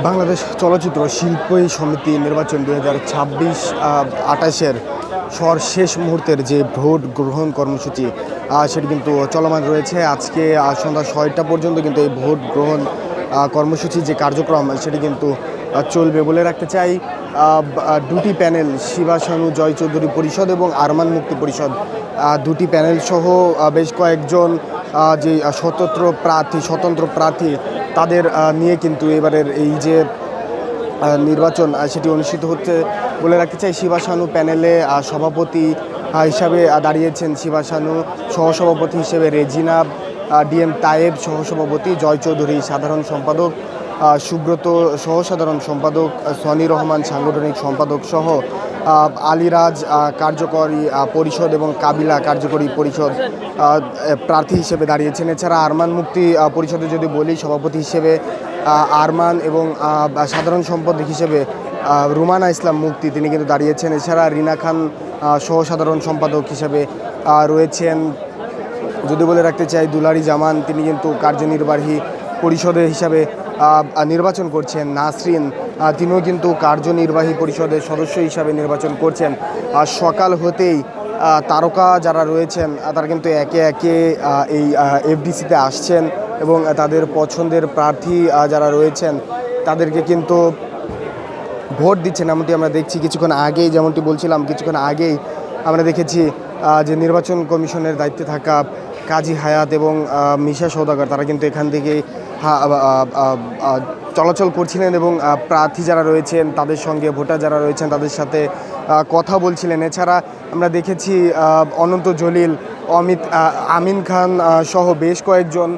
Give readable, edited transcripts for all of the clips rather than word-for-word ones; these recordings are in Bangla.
বাংলাদেশ চলচ্চিত্র শিল্পী সমিতি নির্বাচন 2026-28-এর সর্বশেষ মুহূর্তের যে ভোট গ্রহণ কর্মসূচি সেটি কিন্তু চলমান রয়েছে। আজকে সন্ধ্যা 6টা পর্যন্ত কিন্তু এই ভোট গ্রহণ কর্মসূচি যে কার্যক্রম সেটি কিন্তু চলবে। বলে রাখতে চাই দুটি প্যানেল, শিবা শানু জয় চৌধুরী পরিষদ এবং আরমান মুক্তি পরিষদ, দুটি প্যানেল সহ বেশ কয়েকজন যে স্বতন্ত্র প্রার্থী তাদের নিয়ে কিন্তু এবারের এই যে নির্বাচন সেটি অনুষ্ঠিত হচ্ছে। বলে রাখতে চাই শিবা শানু প্যানেলে সভাপতি হিসাবে দাঁড়িয়েছেন শিবা শানু, সহসভাপতি হিসেবে রেজিনা, ডিএম তায়েব সহসভাপতি, জয় চৌধুরী সাধারণ সম্পাদক, সুব্রত সহসাধারণ সম্পাদক, সনি রহমান সাংগঠনিক সম্পাদক সহ আলিরাজ কার্যকরী পরিষদ এবং কাবিলা কার্যকরী পরিষদ প্রার্থী হিসেবে দাঁড়িয়েছেন। এছাড়া আরমান মুক্তি পরিষদে যদি বলি, সভাপতি হিসেবে আরমান এবং সাধারণ সম্পাদক হিসেবে রুমানা ইসলাম মুক্তি তিনি কিন্তু দাঁড়িয়েছেন। এছাড়া রিনা খান সহসাধারণ সম্পাদক হিসেবে রয়েছেন। যদি বলে রাখতে চাই দুলারি জামান, তিনি কিন্তু কার্যনির্বাহী পরিষদের হিসাবে নির্বাচন করছেন। নাসরিন তিনিও কিন্তু কার্যনির্বাহী পরিষদের সদস্য হিসাবে নির্বাচন করছেন। সকাল হতেই তারকা যারা রয়েছেন তারা কিন্তু একে একে এই এফডিসিতে আসছেন এবং তাদের পছন্দের প্রার্থী যারা রয়েছেন তাদেরকে কিন্তু ভোট দিচ্ছেন। এমনটি আমরা দেখছি কিছুক্ষণ আগেই, যেমনটি বলছিলাম কিছুক্ষণ আগেই আমরা দেখেছি যে নির্বাচন কমিশনের দায়িত্বে থাকা কাজী হায়াত এবং মিশা সওদাগর তারা কিন্তু এখান থেকে চলাচল করছিলেন এবং প্রার্থী যারা রয়েছেন তাদের সঙ্গে, ভোটার যারা রয়েছেন তাদের সাথে কথা বলছিলেন। এছাড়া আমরা দেখেছি অনন্ত জলিল, আমিন খান সহ বেশ কয়েকজন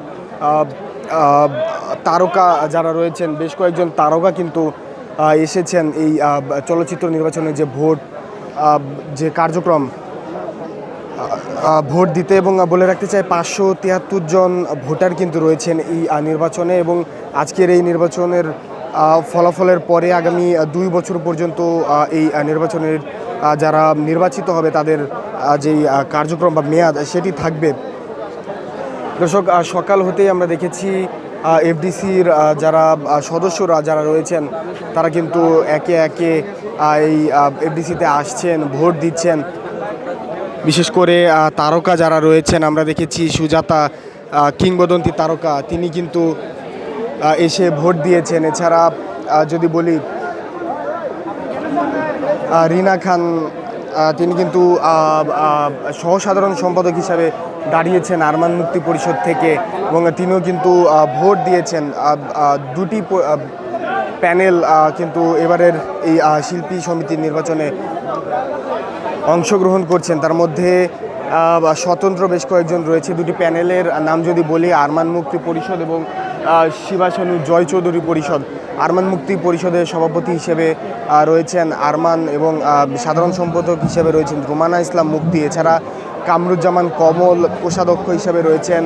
তারকা যারা রয়েছেন, বেশ কয়েকজন তারকা কিন্তু এসেছেন এই চলচ্চিত্র নির্বাচনের যে ভোট যে কার্যক্রম ভোট দিতে। এবং বলে রাখতে চাই 573 জন ভোটার কিন্তু রয়েছেন এই নির্বাচনে এবং আজকের এই নির্বাচনের ফলাফলের পরে আগামী 2 বছর পর্যন্ত এই নির্বাচনের যারা নির্বাচিত হবে তাদের যেই কার্যক্রম বা মেয়াদ সেটি থাকবে। দর্শক, সকাল হতেই আমরা দেখেছি এফডিসির যারা সদস্যরা যারা রয়েছেন তারা কিন্তু একে একে এই এফডিসিতে আসছেন, ভোট দিচ্ছেন। বিশেষ করে তারকা যারা রয়েছেন আমরা দেখেছি সুজাতা, কিংবদন্তি তারকা, তিনি কিন্তু এসে ভোট দিয়েছেন। এছাড়া যদি বলি রিনা খান, তিনি কিন্তু সহসাধারণ সম্পাদক হিসাবে দাঁড়িয়েছেন আরমান মুক্তি পরিষদ থেকে এবং তিনিও কিন্তু ভোট দিয়েছেন। দুটি প্যানেল কিন্তু এবারের এই শিল্পী সমিতির নির্বাচনে অংশগ্রহণ করছেন। তার মধ্যে স্বতন্ত্র বেশ কয়েকজন রয়েছে। দুটি প্যানেলের নাম যদি বলি, আরমান মুক্তি পরিষদ এবং শিবা শানু জয় চৌধুরী পরিষদ। আরমান মুক্তি পরিষদের সভাপতি হিসেবে রয়েছেন আরমান এবং সাধারণ সম্পাদক হিসেবে রয়েছেন রুমানা ইসলাম মুক্তি। এছাড়া কামরুজ্জামান কমল কোষাধ্যক্ষ হিসেবে রয়েছেন,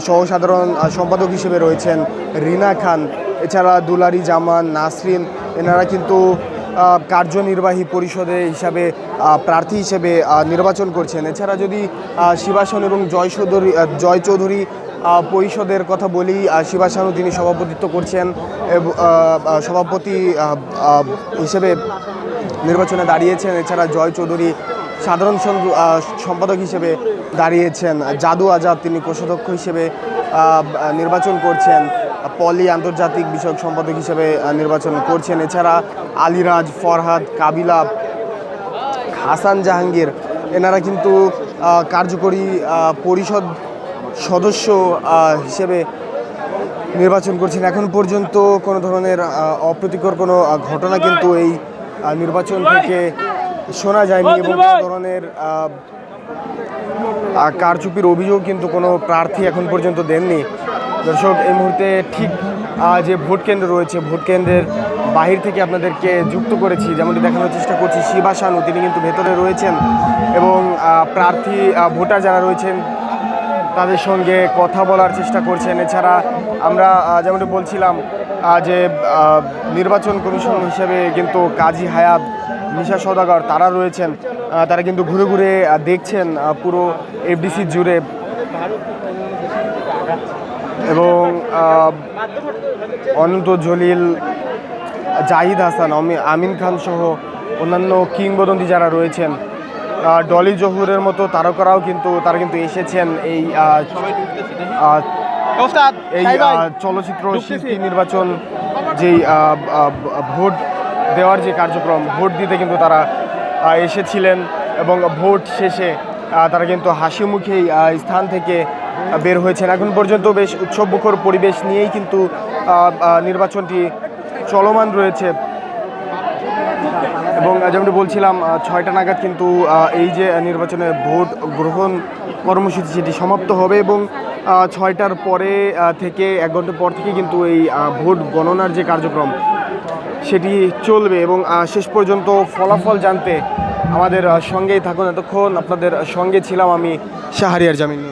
সহসাধারণ সম্পাদক হিসেবে রয়েছেন রিনা খান। এছাড়া দুলারি জামান, নাসরিন, এনারা কিন্তু কার্যনির্বাহী পরিষদে হিসাবে প্রার্থী হিসেবে নির্বাচন করছেন। এছাড়া যদি শিবা শানু এবং জয় চৌধুরী পরিষদের কথা বলি, শিবা শানু তিনি সভাপতিত্ব করছেন, সভাপতি হিসেবে নির্বাচনে দাঁড়িয়েছেন। এছাড়া জয় চৌধুরী সাধারণ সম্পাদক হিসেবে দাঁড়িয়েছেন। জাদু আজাদ তিনি কোষাধ্যক্ষ হিসেবে নির্বাচন করছেন, পলি আন্তর্জাতিক বিষয়ক সম্পাদক হিসেবে নির্বাচন করছেন। এছাড়া আলিরাজ, ফরহাদ, কাবিলা, হাসান জাহাঙ্গীর এনারা কিন্তু কার্যকরী পরিষদ সদস্য হিসেবে নির্বাচন করছেন। এখন পর্যন্ত কোনো ধরনের অপ্রীতিকর কোনো ঘটনা কিন্তু এই নির্বাচন থেকে শোনা যায়নি এবং কোনো ধরনের কারচুপির অভিযোগ কিন্তু কোনো প্রার্থী এখন পর্যন্ত দেননি। দর্শক, এই মুহূর্তে ঠিক যে ভোট কেন্দ্র রয়েছে, ভোট কেন্দ্রের বাহির থেকে আপনাদেরকে যুক্ত করেছি, যেমনটি দেখানোর চেষ্টা করছি। শিবা শানু তিনি কিন্তু ভেতরে রয়েছেন এবং প্রার্থী ভোটার যারা রয়েছেন তাদের সঙ্গে কথা বলার চেষ্টা করছেন। এছাড়া আমরা যেমনটি বলছিলাম যে নির্বাচন কমিশন হিসেবে কিন্তু কাজী হায়াত, মিশা সওদাগর তারা রয়েছেন, তারা কিন্তু ঘুরে ঘুরে দেখছেন পুরো এফডিসি জুড়ে এবং অনন্ত জলিল জাহিদ হাসান, আমিন খান সহ অন্যান্য কিংবদন্তি যারা রয়েছেন, ডলি জহুরের মতো তারকারাও কিন্তু এসেছেন এই চলচ্চিত্র শিল্পী নির্বাচন যেই ভোট দেওয়ার যে কার্যক্রম, ভোট দিতে কিন্তু তারা এসেছিলেন এবং ভোট শেষে তারা কিন্তু হাসি মুখেই স্থান থেকে বের হয়েছেন। এখন পর্যন্ত বেশ উৎসবমুখর পরিবেশ নিয়েই কিন্তু নির্বাচনটি চলমান রয়েছে এবং যেমনটি বলছিলাম 6টা নাগাদ কিন্তু এই যে নির্বাচনে ভোট গ্রহণ কর্মসূচি সেটি সমাপ্ত হবে এবং 6টার পরে থেকে 1 ঘন্টা পর থেকে কিন্তু এই ভোট গণনার যে কার্যক্রম সেটি চলবে এবং শেষ পর্যন্ত ফলাফল জানতে আমাদের সঙ্গেই থাকুন। এতক্ষণ আপনাদের সঙ্গে ছিলাম আমি শাহরিয়ার জামিল।